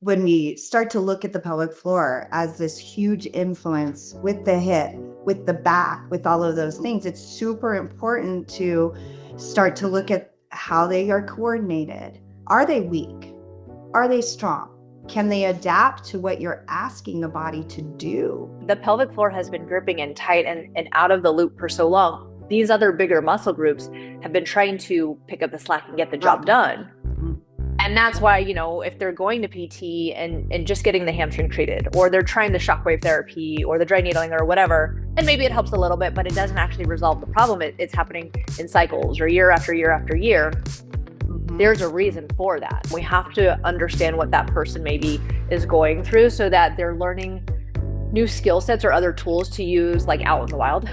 when we start to look at the pelvic floor as this huge influence with the hip, with the back, with all of those things, it's super important to start to look at how they are coordinated. Are they weak? Are they strong? Can they adapt to what you're asking the body to do? The pelvic floor has been gripping and tight and out of the loop for so long. These other bigger muscle groups have been trying to pick up the slack and get the job done. And that's why, if they're going to PT and just getting the hamstring treated, or they're trying the shockwave therapy or the dry needling or whatever, and maybe it helps a little bit, but it doesn't actually resolve the problem. It's happening in cycles or year after year after year. There's a reason for that. We have to understand what that person maybe is going through so that they're learning new skill sets or other tools to use like out in the wild,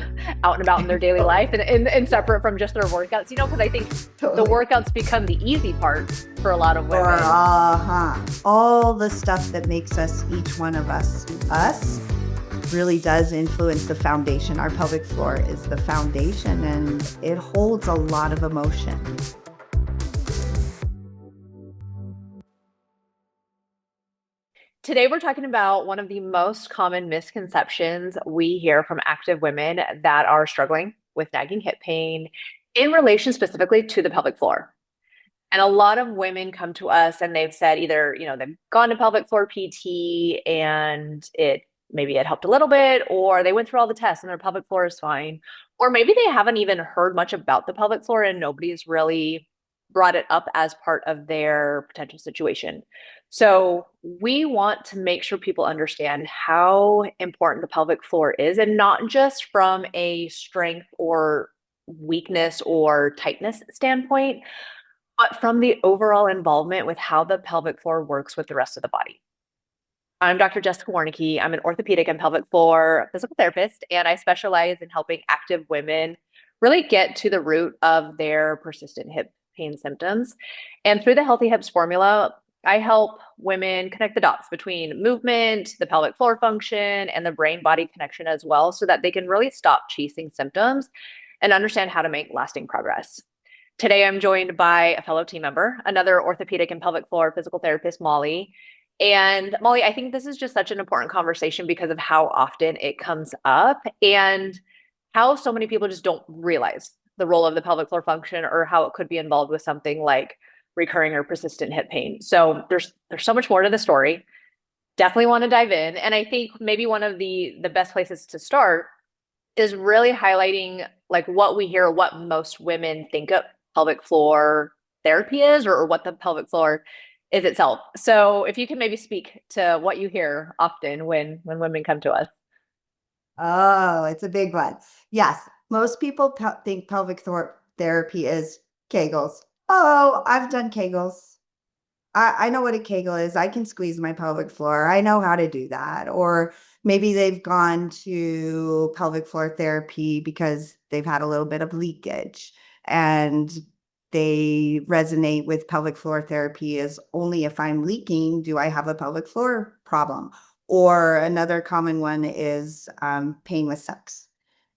out and about in their daily life and separate from just their workouts, because I think the workouts become the easy part for a lot of women. All the stuff that makes us, each one of us, really does influence the foundation. Our pelvic floor is the foundation and it holds a lot of emotion. Today, we're talking about one of the most common misconceptions we hear from active women that are struggling with nagging hip pain in relation specifically to the pelvic floor. And a lot of women come to us and they've said either, they've gone to pelvic floor PT and maybe it helped a little bit, or they went through all the tests and their pelvic floor is fine. Or maybe they haven't even heard much about the pelvic floor and nobody's really brought it up as part of their potential situation. So we want to make sure people understand how important the pelvic floor is, and not just from a strength or weakness or tightness standpoint, but from the overall involvement with how the pelvic floor works with the rest of the body. I'm Dr. Jessica Warnicki. I'm an orthopedic and pelvic floor physical therapist, and I specialize in helping active women really get to the root of their persistent hip pain symptoms. And through the Healthy Hips formula, I help women connect the dots between movement, the pelvic floor function, and the brain-body connection as well, so that they can really stop chasing symptoms and understand how to make lasting progress. Today, I'm joined by a fellow team member, another orthopedic and pelvic floor physical therapist, Mollie. And Mollie, I think this is just such an important conversation because of how often it comes up and how so many people just don't realize the role of the pelvic floor function or how it could be involved with something like recurring or persistent hip pain. So there's so much more to the story. Definitely want to dive in. And I think maybe one of the best places to start is really highlighting like what we hear, what most women think of pelvic floor therapy is, or what the pelvic floor is itself. So if you can maybe speak to what you hear often when women come to us. Oh, it's a big one. Yes, most people think pelvic therapy is Kegels. Oh, I've done Kegels. I know what a Kegel is. I can squeeze my pelvic floor. I know how to do that. Or maybe they've gone to pelvic floor therapy because they've had a little bit of leakage and they resonate with pelvic floor therapy as only if I'm leaking, do I have a pelvic floor problem? Or another common one is pain with sex.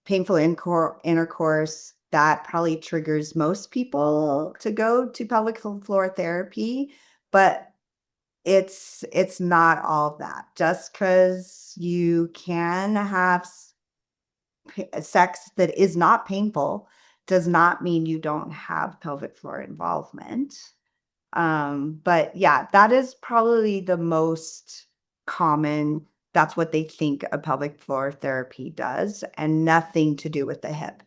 Painful intercourse, that probably triggers most people to go to pelvic floor therapy, but it's not all of that. Just because you can have sex that is not painful does not mean you don't have pelvic floor involvement. But yeah, that is probably the most common. That's what they think a pelvic floor therapy does, and nothing to do with the hip.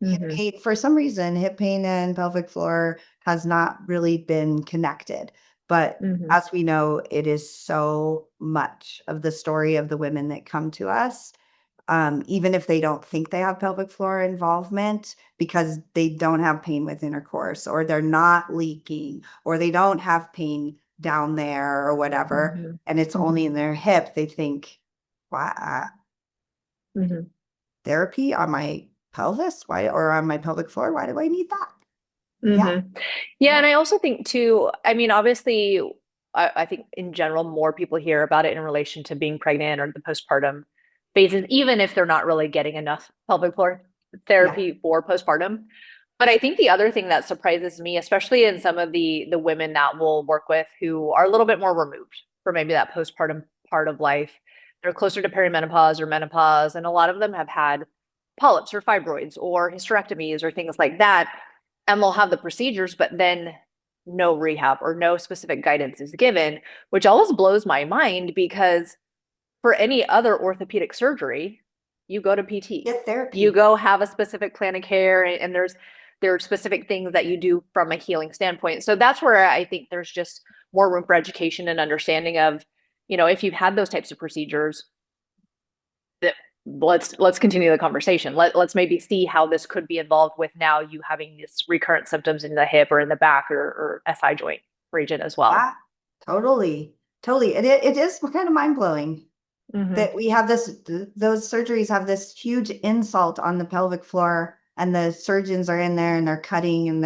Hip pain, for some reason, hip pain and pelvic floor has not really been connected. But as we know, it is so much of the story of the women that come to us, even if they don't think they have pelvic floor involvement, because they don't have pain with intercourse, or they're not leaking, or they don't have pain down there or whatever, and it's only in their hip, they think, wow, therapy on my pelvis? Why, or on my pelvic floor? Why do I need that? Yeah. And I also think too, I mean, obviously, I think in general, more people hear about it in relation to being pregnant or the postpartum phases, even if they're not really getting enough pelvic floor therapy for postpartum. But I think the other thing that surprises me, especially in some of the women that we'll work with who are a little bit more removed for maybe that postpartum part of life. They're closer to perimenopause or menopause, and a lot of them have had polyps or fibroids or hysterectomies or things like that. And they'll have the procedures, but then no rehab or no specific guidance is given, which always blows my mind because for any other orthopedic surgery, you go to PT. Get therapy. You go have a specific plan of care, and there are specific things that you do from a healing standpoint. So that's where I think there's just more room for education and understanding of, if you've had those types of procedures, that let's continue the conversation. Let's maybe see how this could be involved with now you having these recurrent symptoms in the hip or in the back or SI joint region as well. Yeah, totally. Totally. And it is kind of mind blowing that we have those surgeries have this huge insult on the pelvic floor, and the surgeons are in there and they're cutting, and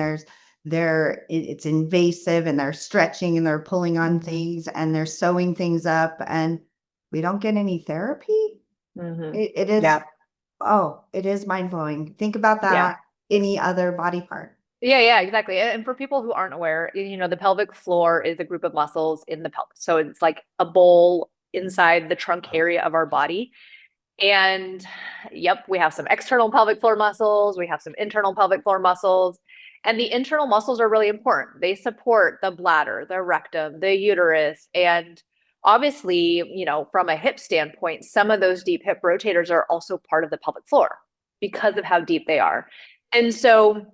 it's invasive, and they're stretching and they're pulling on things and they're sewing things up, and we don't get any therapy. It is, Yeah. oh, it is mind blowing. Think about that. Yeah. Any other body part. Yeah, exactly. And for people who aren't aware, the pelvic floor is a group of muscles in the pelvis. So it's like a bowl inside the trunk area of our body. And yep, we have some external pelvic floor muscles, we have some internal pelvic floor muscles. And the internal muscles are really important. They support the bladder, the rectum, the uterus. And obviously, from a hip standpoint, some of those deep hip rotators are also part of the pelvic floor because of how deep they are. And so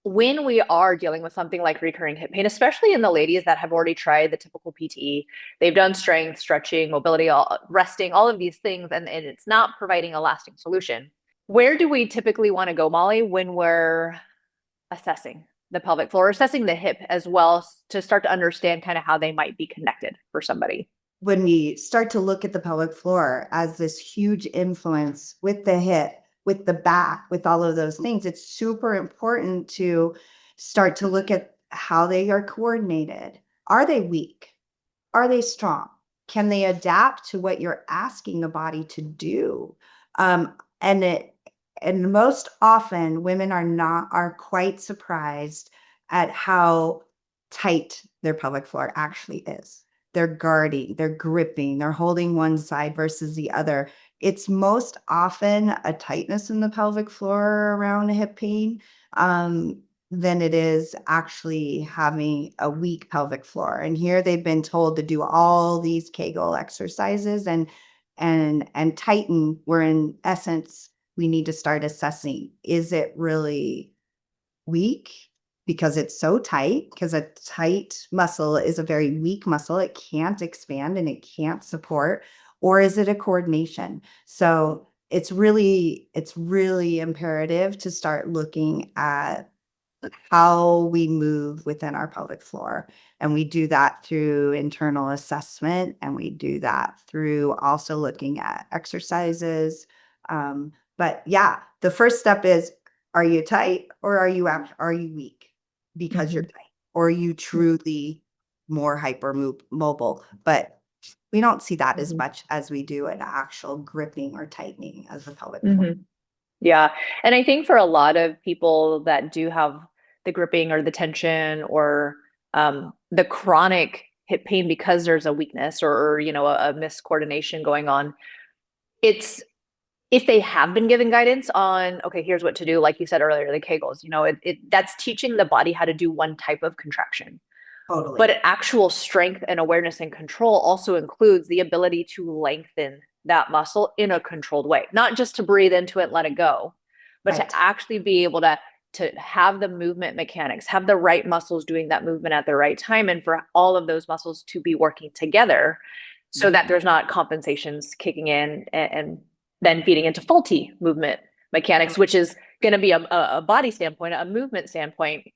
when we are dealing with something like recurring hip pain, especially in the ladies that have already tried the typical PTE, they've done strength, stretching, mobility, resting, all of these things, and it's not providing a lasting solution. Where do we typically want to go, Molly, when we're assessing the pelvic floor, assessing the hip as well, to start to understand kind of how they might be connected for somebody? When we start to look at the pelvic floor as this huge influence with the hip, with the back, with all of those things, it's super important to start to look at how they are coordinated. Are they weak? Are they strong? Can they adapt to what you're asking the body to do? And most often women are quite surprised at how tight their pelvic floor actually is. They're guarding, they're gripping, they're holding one side versus the other. It's most often a tightness in the pelvic floor around hip pain, than it is actually having a weak pelvic floor. And here they've been told to do all these Kegel exercises and tighten, where in essence we need to start assessing, is it really weak because it's so tight? Because a tight muscle is a very weak muscle. It can't expand and it can't support. Or is it a coordination? So it's really imperative to start looking at how we move within our pelvic floor. And we do that through internal assessment, and we do that through also looking at exercises. But yeah, the first step is, are you tight, or are you weak because you're tight? Or are you truly more hypermobile? But we don't see that as much as we do an actual gripping or tightening of the pelvic floor. Yeah. And I think for a lot of people that do have the gripping or the tension or the chronic hip pain because there's a weakness or a miscoordination going on, it's if they have been given guidance on, okay, here's what to do, like you said earlier, the Kegels, that's teaching the body how to do one type of contraction. Totally. But actual strength and awareness and control also includes the ability to lengthen that muscle in a controlled way, not just to breathe into it, let it go, but Right. to actually be able to have the movement mechanics, have the right muscles doing that movement at the right time, and for all of those muscles to be working together so that there's not compensations kicking in and then feeding into faulty movement mechanics, which is going to be a body standpoint, a movement standpoint,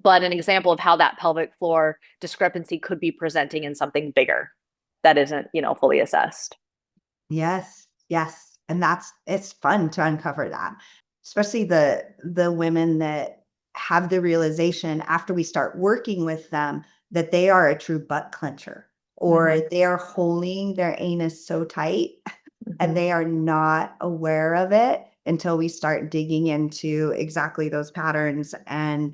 but an example of how that pelvic floor discrepancy could be presenting in something bigger that isn't, fully assessed. Yes, yes. And it's fun to uncover that, especially the women that have the realization after we start working with them that they are a true butt clencher, or they are holding their anus so tight and they are not aware of it until we start digging into exactly those patterns and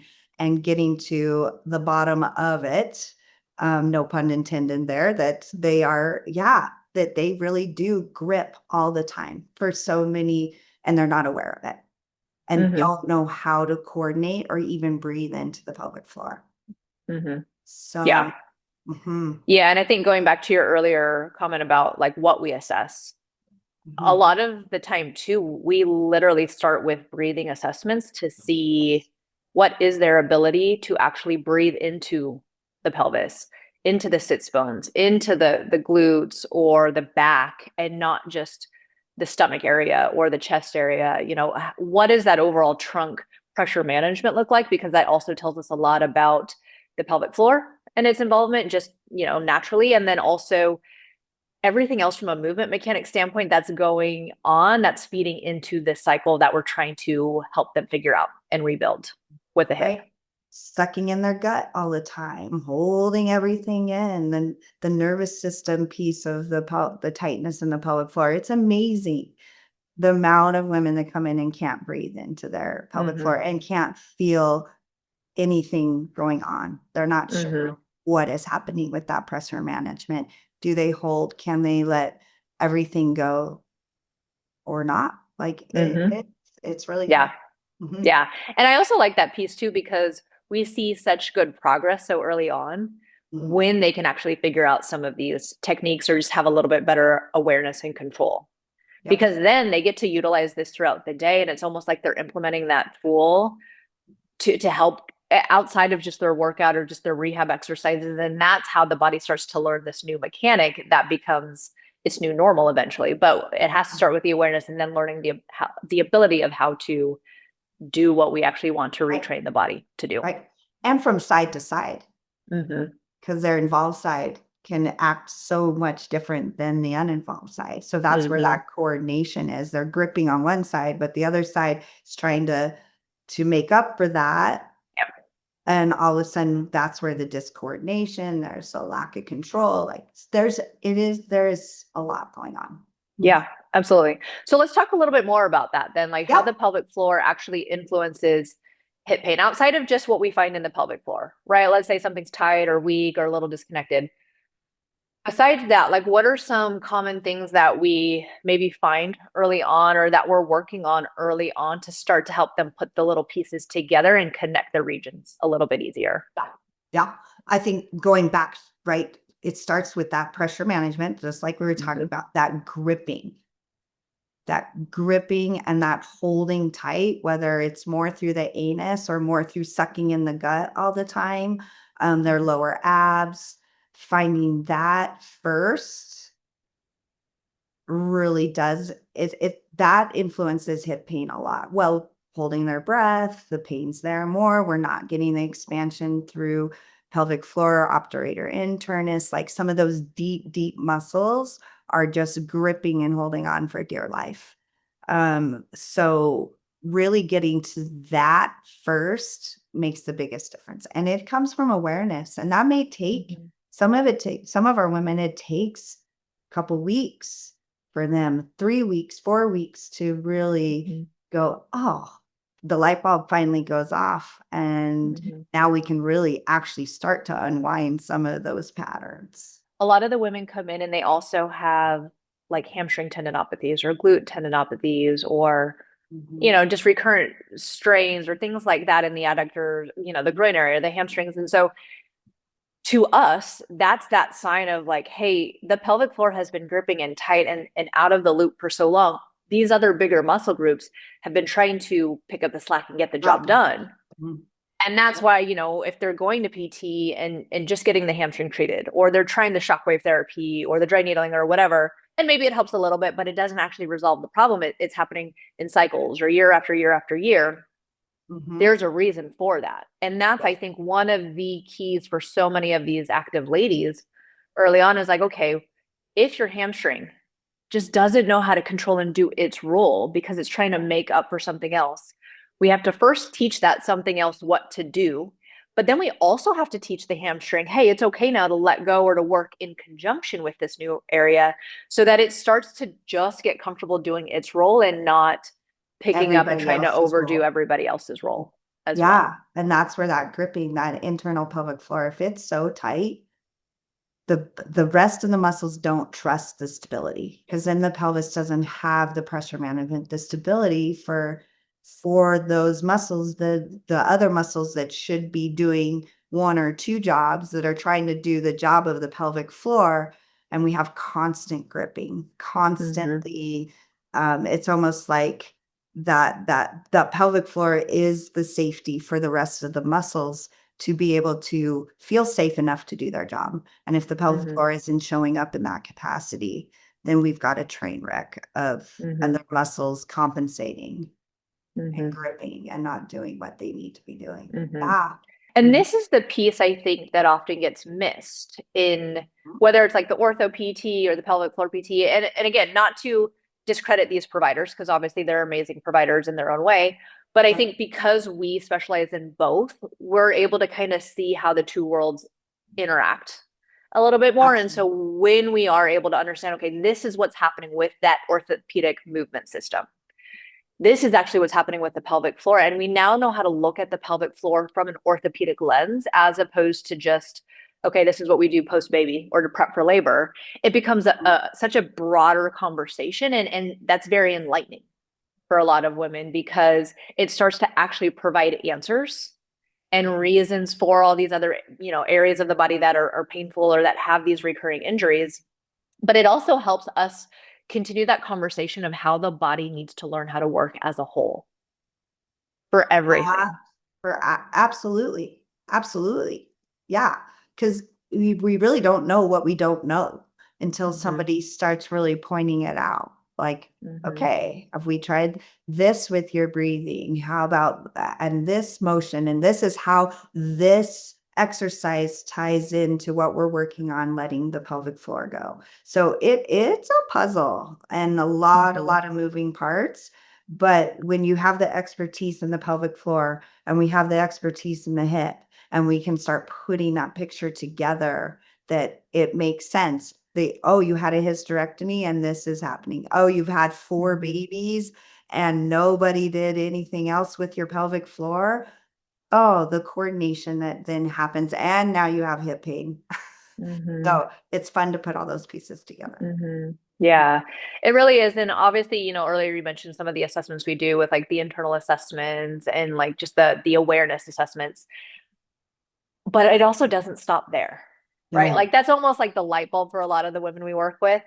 getting to the bottom of it. no pun intended there, that they are, that they really do grip all the time for so many, and they're not aware of it and Mhm. don't know how to coordinate or even breathe into the pelvic floor. Mhm. So, Yeah. mhm, Yeah, and I think going back to your earlier comment about like what we assess, a mhm, lot of the time too, we literally start with breathing assessments to see what is their ability to actually breathe into the pelvis, into the sits bones, into the glutes or the back, and not just the stomach area or the chest area. What does that overall trunk pressure management look like? Because that also tells us a lot about the pelvic floor and its involvement just, naturally. And then also everything else from a movement mechanic standpoint that's going on that's feeding into this cycle that we're trying to help them figure out and rebuild with the hip. right? Sucking in their gut all the time, holding everything in, then the nervous system piece of the tightness in the pelvic floor. It's amazing the amount of women that come in and can't breathe into their pelvic Mm-hmm. floor and can't feel anything going on. They're not Mm-hmm. sure what is happening with that pressure management. Do they hold? Can they let everything go or not? Like Mm-hmm. it's really Yeah. good. Mhm, Yeah. And I also like that piece too, because we see such good progress so early on mhm. when they can actually figure out some of these techniques or just have a little bit better awareness and control. Yep. Because then they get to utilize this throughout the day. And it's almost like they're implementing that tool to help outside of just their workout or just their rehab exercises. And that's how the body starts to learn this new mechanic that becomes its new normal eventually. But it has to start with the awareness and then learning the ability of how to do what we actually want to Right, retrain the body to do. right. And from side to side, Mm-hmm. because their involved side can act so much different than the uninvolved side. So that's where Mm-hmm. that coordination is. They're gripping on one side, but the other side is trying to make up for that. Yep. And all of a sudden, that's where the discoordination, there's a lack of control. Like there is a lot going on. Mhm. Yeah, absolutely. So let's talk a little bit more about that then, like how Yep. the pelvic floor actually influences hip pain outside of just what we find in the pelvic floor, right? Let's say something's tight or weak or a little disconnected. Besides that, like what are some common things that we maybe find early on or that we're working on early on to start to help them put the little pieces together and connect the regions a little bit easier? Yeah. Yeah. I think going back, right, it starts with that pressure management, just like we were talking Mhm. about, that gripping and that holding tight, whether it's more through the anus or more through sucking in the gut all the time, their lower abs, finding that first really does it that influences hip pain a lot. Well, holding their breath, the pain's there more. We're not getting the expansion through pelvic floor, obturator internus. Like some of those deep, deep muscles are just gripping and holding on for dear life. So really getting to that first makes the biggest difference. And it comes from awareness. And that may take Mhm. some of our women, it takes a couple weeks for them, 3 weeks, 4 weeks to really Mhm. go, oh, the light bulb finally goes off. And Mhm. now we can really actually start to unwind some of those patterns. A lot of the women come in and they also have like hamstring tendinopathies or glute tendinopathies or Mhm. just recurrent strains or things like that in the adductor, the groin area, the hamstrings. And so to us, that's that sign of like, hey, the pelvic floor has been gripping and tight and out of the loop for so long. These other bigger muscle groups have been trying to pick up the slack and get the job Drop. done. Mhm. And that's why, if they're going to PT and just getting the hamstring treated, or they're trying the shockwave therapy or the dry needling or whatever, and maybe it helps a little bit, but it doesn't actually resolve the problem. It's happening in cycles or year after year after year. Mhm. There's a reason for that. And that's, I think, one of the keys for so many of these active ladies early on is like, okay, if your hamstring just doesn't know how to control and do its role because it's trying to make up for something else. We have to first teach that something else what to do. But then we also have to teach the hamstring, hey, it's okay now to let go or to work in conjunction with this new area so that it starts to just get comfortable doing its role and not picking up and Everybody trying to else's overdo role. everybody else's role as well. Yeah, and that's where that gripping, that internal pelvic floor, if it's so tight, the rest of the muscles don't trust the stability, because then the pelvis doesn't have the pressure management, the stability for those muscles, the other muscles that should be doing one or two jobs, that are trying to do the job of the pelvic floor. And we have constant gripping, constantly. It's almost like that pelvic floor is the safety for the rest of the muscles to be able to feel safe enough to do their job. And if the pelvic floor isn't showing up in that capacity, then we've got a train wreck of other muscles compensating and gripping and not doing what they need to be doing. Yeah. And this is the piece I think that often gets missed in whether it's like the ortho PT or the pelvic floor PT. And again, not to discredit these providers, because obviously they're amazing providers in their own way. But I think because we specialize in both, we're able to kind of see how the two worlds interact a little bit more. And so when we are able to understand, okay, this is what's happening with that orthopedic movement system. This is actually what's happening with the pelvic floor. And we now know how to look at the pelvic floor from an orthopedic lens, as opposed to just, okay, this is what we do post-baby or to prep for labor. It becomes such a broader conversation. And that's very enlightening for a lot of women, because it starts to actually provide answers and reasons for all these other, areas of the body that are painful or that have these recurring injuries. But it also helps us continue that conversation of how the body needs to learn how to work as a whole for everything. Absolutely. Absolutely. Yeah. Because we really don't know what we don't know until somebody starts really pointing it out. Like, okay, have we tried this with your breathing? How about that? And this motion, and this is how this exercise ties into what we're working on, letting the pelvic floor go. So it's a puzzle and a lot of moving parts. But when you have the expertise in the pelvic floor and we have the expertise in the hip, and we can start putting that picture together, that it makes sense. You had a hysterectomy and this is happening. Oh, you've had 4 babies and nobody did anything else with your pelvic floor. Oh, the coordination that then happens. And now you have hip pain. So it's fun to put all those pieces together. Yeah, it really is. And obviously, earlier you mentioned some of the assessments we do with like the internal assessments and like just the awareness assessments. But it also doesn't stop there, right? No. Like that's almost like the light bulb for a lot of the women we work with.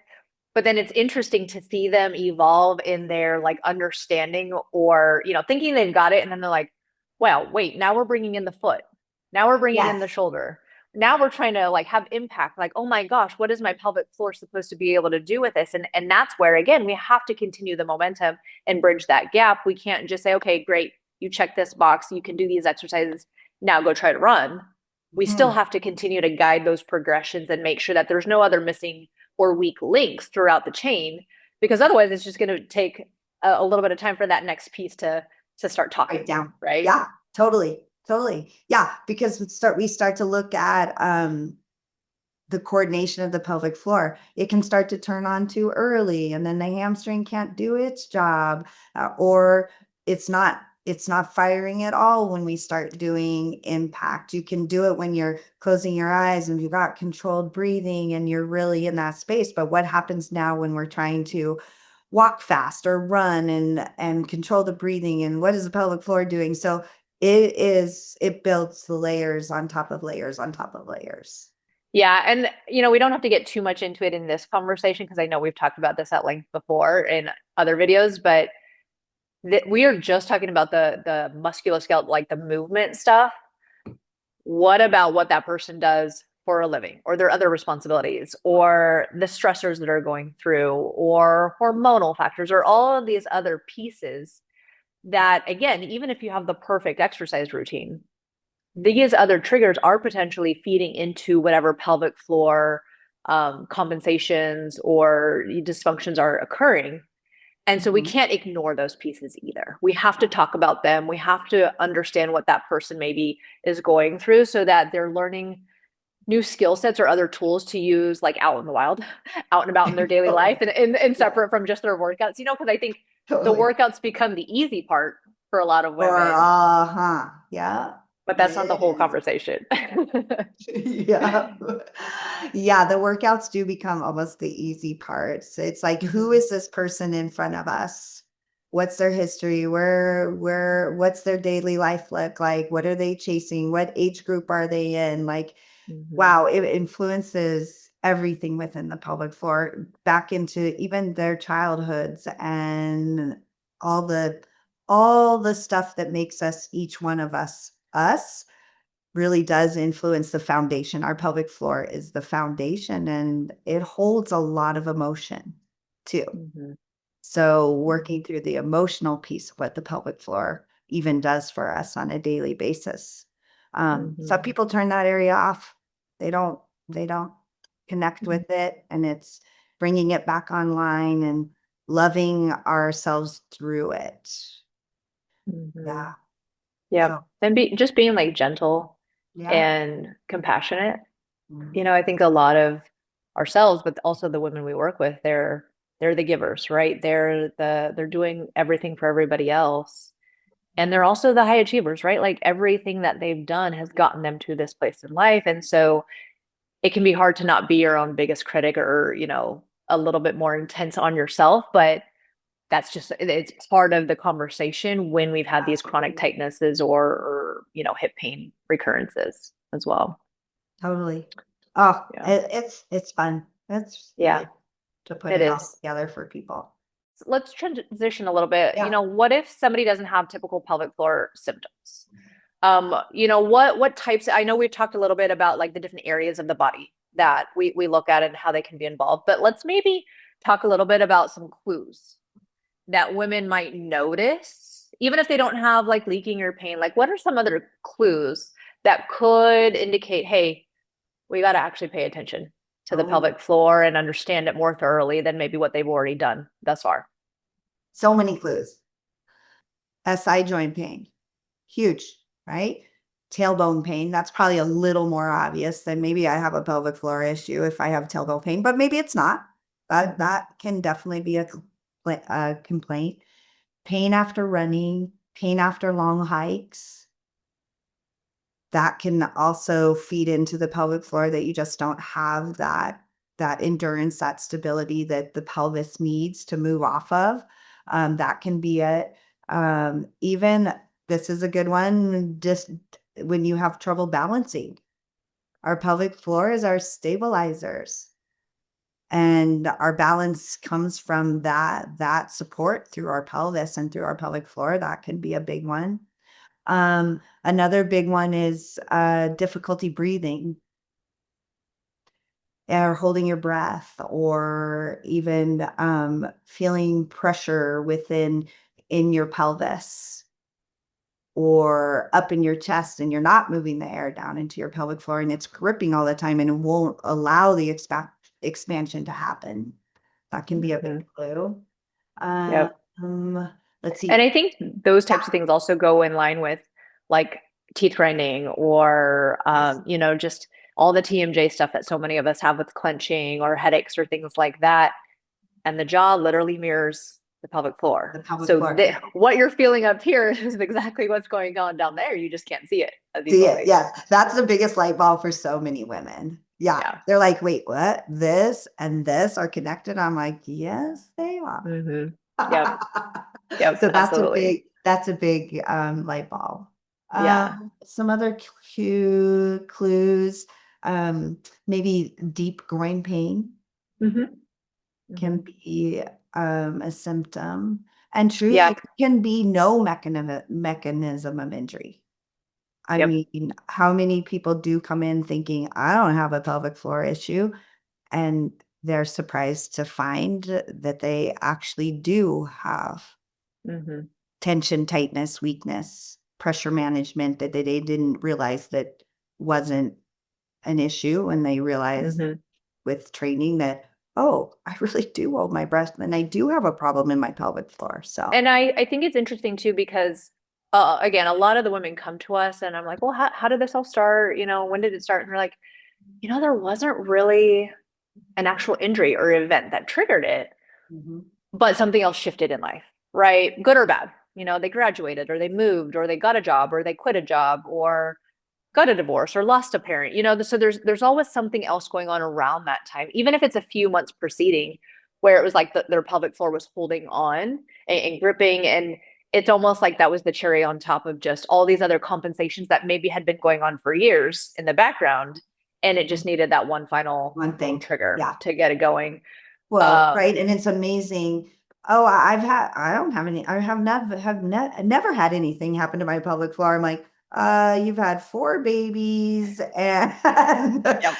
But then it's interesting to see them evolve in their like understanding, or, thinking they've got it. And then they're like, well, wait, now we're bringing in the foot. Now we're bringing in the shoulder. Now we're trying to like have impact. Like, oh my gosh, what is my pelvic floor supposed to be able to do with this? And that's where, again, we have to continue the momentum and bridge that gap. We can't just say, okay, great, you check this box, you can do these exercises. Now go try to run. We still have to continue to guide those progressions and make sure that there's no other missing or weak links throughout the chain, because otherwise it's just going to take a little bit of time for that next piece to start talking Down. right? Yeah, totally. Yeah, because we start to look at the coordination of the pelvic floor. It can start to turn on too early, and then the hamstring can't do its job, or it's not firing at all when we start doing impact. You can do it when you're closing your eyes and you've got controlled breathing and you're really in that space. But what happens now when we're trying to walk fast or run and control the breathing, and what is the pelvic floor doing? So it builds the layers on top of layers on top of layers. Yeah, and we don't have to get too much into it in this conversation, because I know we've talked about this at length before in other videos, but we are just talking about the musculoskeletal, like the movement stuff. What about what that person does for a living, or their other responsibilities, or the stressors that are going through, or hormonal factors, or all of these other pieces that, again, even if you have the perfect exercise routine, these other triggers are potentially feeding into whatever pelvic floor compensations or dysfunctions are occurring. And so we can't ignore those pieces either. We have to talk about them. We have to understand what that person maybe is going through, so that they're learning new skill sets or other tools to use like out in the wild, out and about in their daily life, and separate from just their workouts, because I think the workouts become the easy part for a lot of women. Yeah. But that's not the whole Yes. conversation. Yeah. Yeah, the workouts do become almost the easy parts. It's like, who Mhm, is this person in front of us? What's their history? What's their daily life look like? What are they chasing? What age group are they in? Like, mhm, wow, it influences everything within the pelvic floor, back into even their childhoods and all the all the stuff that makes us, each one of us really does influence the foundation. Our pelvic floor is the foundation and it holds a lot of emotion too. mhm, So working through the emotional piece of what the pelvic floor even does for us on a daily basis. Some mhm, people turn that area off. They don't connect mhm, with it, and it's bringing it back online and loving ourselves through it. mhm. Yeah. Yep. So And just being like gentle yeah. and compassionate. Mhm. I think a lot of ourselves, but also the women we work with, they're the givers, right? They're doing everything for everybody else. And they're also the high achievers, right? Like everything that they've done has gotten them to this place in life. And so it can be hard to not be your own biggest critic or, a little bit more intense on yourself, but that's just it's part of the conversation when we've had these chronic Absolutely. tightnesses or hip pain recurrences as well. Totally. Oh, Yeah. it's fun. It's Yeah, fun to put it it all is. together for people. Let's transition a little bit. Yeah. What if somebody doesn't have typical pelvic floor symptoms? What types, I know we've talked a little bit about like the different areas of the body that we look at and how they can be involved, but let's maybe talk a little bit about some clues that women might notice, even if they don't have like leaking or pain. Like, what are some other clues that could indicate, hey, we got to actually pay attention to the Oh, pelvic floor and understand it more thoroughly than maybe what they've already done thus far? so many clues. SI joint pain, huge, right? Tailbone pain, that's probably a little more obvious than maybe I have a pelvic floor issue if I have tailbone pain, but maybe it's not. That can definitely be a complaint. Pain after running, pain after long hikes. That can also feed into the pelvic floor, that you just don't have that endurance, that stability that the pelvis needs to move off of. That can be it. Even this is a good one, just when you have trouble balancing. Our pelvic floor is our stabilizers, and our balance comes from that support through our pelvis and through our pelvic floor. That can be a big one. Another big one is difficulty breathing or holding your breath, or even feeling pressure within in your pelvis or up in your chest, and you're not moving the air down into your pelvic floor, and it's gripping all the time and it won't allow the expansion to happen. That can be a big Mhm. clue. Yep. Um, let's And see. I think those Yeah. types of things also go in line with like teeth grinding or, Yes. just all the TMJ stuff that so many of us have with clenching or headaches or things like that. And the jaw literally mirrors the pelvic The floor. pelvic So floor. what you're feeling up here is exactly what's going on down there. You just can't see it as See it, easily. yes. That's the biggest light bulb for so many women. Yeah. Yeah. They're like, "Wait, what? This and this are connected?" I'm like, "Yes, they are." Hmm. Yep. Yep. So Absolutely. that's a big, light bulb. Yeah. Some other clues, um, maybe deep groin pain Hmm. can Hmm. be, a symptom, and truly, Yeah. it can be no mechanism of injury. I Yep. mean, how many people do come in thinking, "I don't have a pelvic floor issue," and they're surprised to find that they actually do have Hmm. tension, tightness, weakness, pressure management that they didn't realize that wasn't an issue, and they realized Hmm. with training that, "Oh, I really do hold my breath, and I do have a problem in my pelvic floor." So And I think it's interesting too because again, a lot of the women come to us and I'm like, well, how did this all start? When did it start? And they're like, there wasn't really an actual injury or event that triggered it, mhm. but something else shifted in life, right? Good or bad. they graduated or they moved or they got a job or they quit a job or got a divorce or lost a parent, so there's always something else going on around that time, even if it's a few months preceding, where it was like their pelvic floor was holding on and gripping, and it's almost like that was the cherry on top of just all these other compensations that maybe had been going on for years in the background, and it just needed that one final One thing. trigger Yeah. to get it going. Well, right. And it's amazing. Oh, I don't have any, I never had anything happen to my pelvic floor. I'm like, you've had 4 babies and Yep.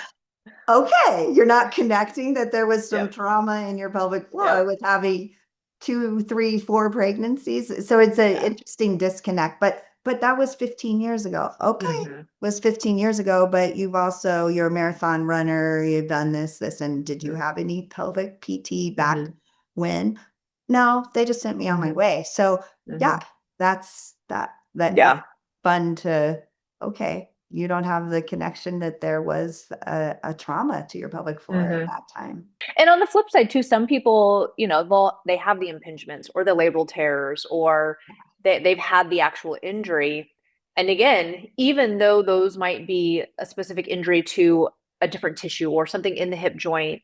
okay, you're not connecting that there was some Yep. trauma in your pelvic floor Yep. with having 2, 3, 4 pregnancies. So it's an interesting disconnect, but that was 15 years ago. Okay. Mhm. Was 15 years ago, but you're a marathon runner, you've done this, and did you have any pelvic PT back when? No, they just sent me on my way. So yeah, that's that is Yeah. fun to, okay, you don't have the connection that there was a trauma to your pelvic floor at that time. And on the flip side too, some people, they have the impingements or the labral tears, or they've had the actual injury. And again, even though those might be a specific injury to a different tissue or something in the hip joint,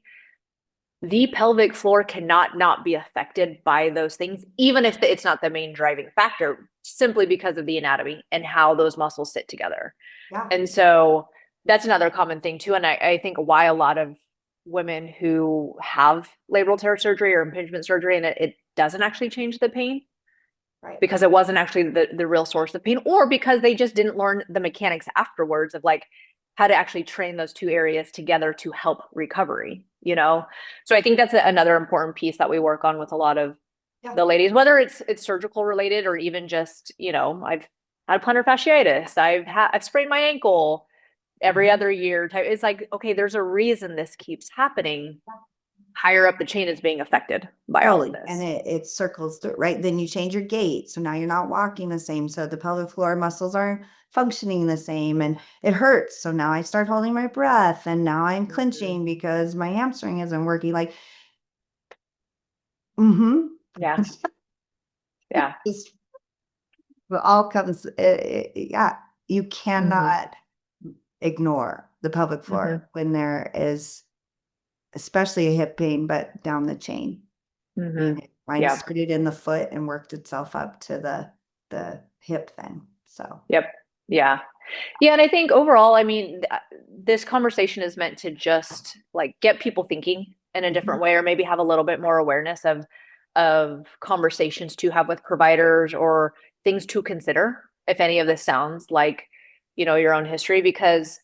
the pelvic floor cannot not be affected by those things, even if it's not the main driving factor, simply because of the anatomy and how those muscles sit together. Yeah. And so that's another common thing too. And I think why a lot of women who have labral tear surgery or impingement surgery, and it doesn't actually change the pain, Right. because it wasn't actually the real source of pain, or because they just didn't learn the mechanics afterwards of like how to actually train those two areas together to help recovery, So I think that's another important piece that we work on with a lot of the ladies, whether it's surgical related or even just, I've had plantar fasciitis, I've sprained my ankle every other year type. It's like, okay, there's a reason this keeps happening. Higher up the chain is being affected by all of this. And it circles through, right? Then you change your gait. So now you're not walking the same. So the pelvic floor muscles aren't functioning the same and it hurts. So now I start holding my breath and now I'm clenching because my hamstring isn't working. Like, Yeah. Yeah. Just, it all comes, yeah, you cannot ignore the pelvic floor when there is, especially a hip pain, but down the chain. Mine started in the foot and worked itself up to the hip then. So Yep. Yeah. Yeah. And I think overall, I mean, this conversation is meant to just like get people thinking in a different way, or maybe have a little bit more awareness of conversations to have with providers or things to consider if any of this sounds like, your own history, because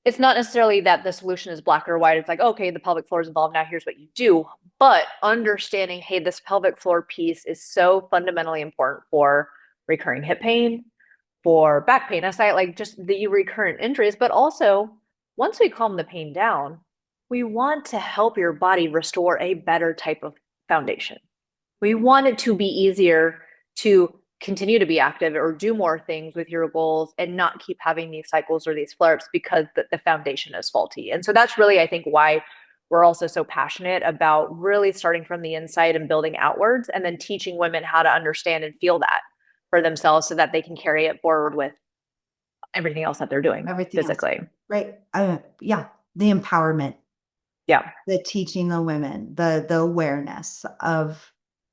it's not necessarily that the solution is black or white. It's like, okay, the pelvic floor is involved. Now here's what you do. But understanding, hey, this pelvic floor piece is so fundamentally important for recurring hip pain, for back pain, aside, like just the recurrent injuries, but also once we calm the pain down, we want to help your body restore a better type of foundation. We want it to be easier to continue to be active or do more things with your goals and not keep having these cycles or these flare ups because the foundation is faulty. And so that's really, I think, why we're also so passionate about really starting from the inside and building outwards, and then teaching women how to understand and feel that for themselves so that they can carry it forward with everything else that they're doing physically. Right. Yeah. The empowerment. Yeah. The teaching the women, the awareness of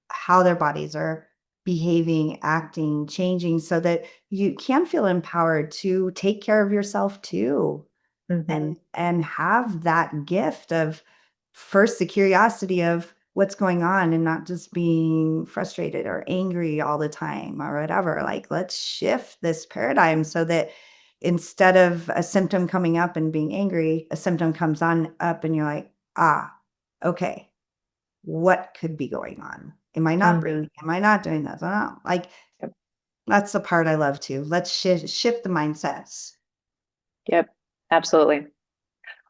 how their bodies are behaving, acting, changing so that you can feel empowered to take care of yourself too. And have that gift of first the curiosity of what's going on and not just being frustrated or angry all the time or whatever. Like, let's shift this paradigm so that instead of a symptom coming up and being angry, a symptom comes on up and you're like, okay, what could be going on? Am I not breathing? Am I not doing this? Like, that's the part I love too. Let's shift the mindsets. Yep. Absolutely.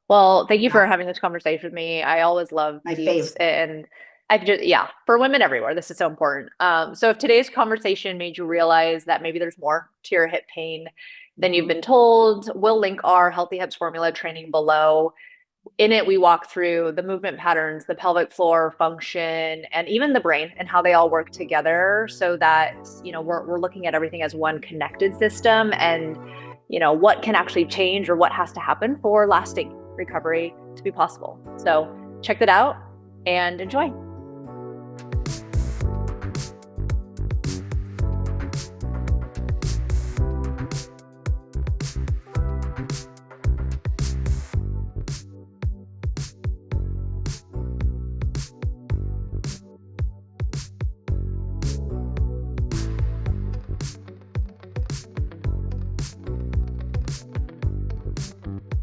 Well, thank you for having this conversation with me. I always love My these, fave. and I just, for women everywhere, this is so important. So if today's conversation made you realize that maybe there's more to your hip pain than you've been told, we'll link our Healthy Hips Formula training below. In it, we walk through the movement patterns, the pelvic floor function, and even the brain and how they all work together so that, we're looking at everything as one connected system and, what can actually change or what has to happen for lasting recovery to be possible. So check that out and enjoy.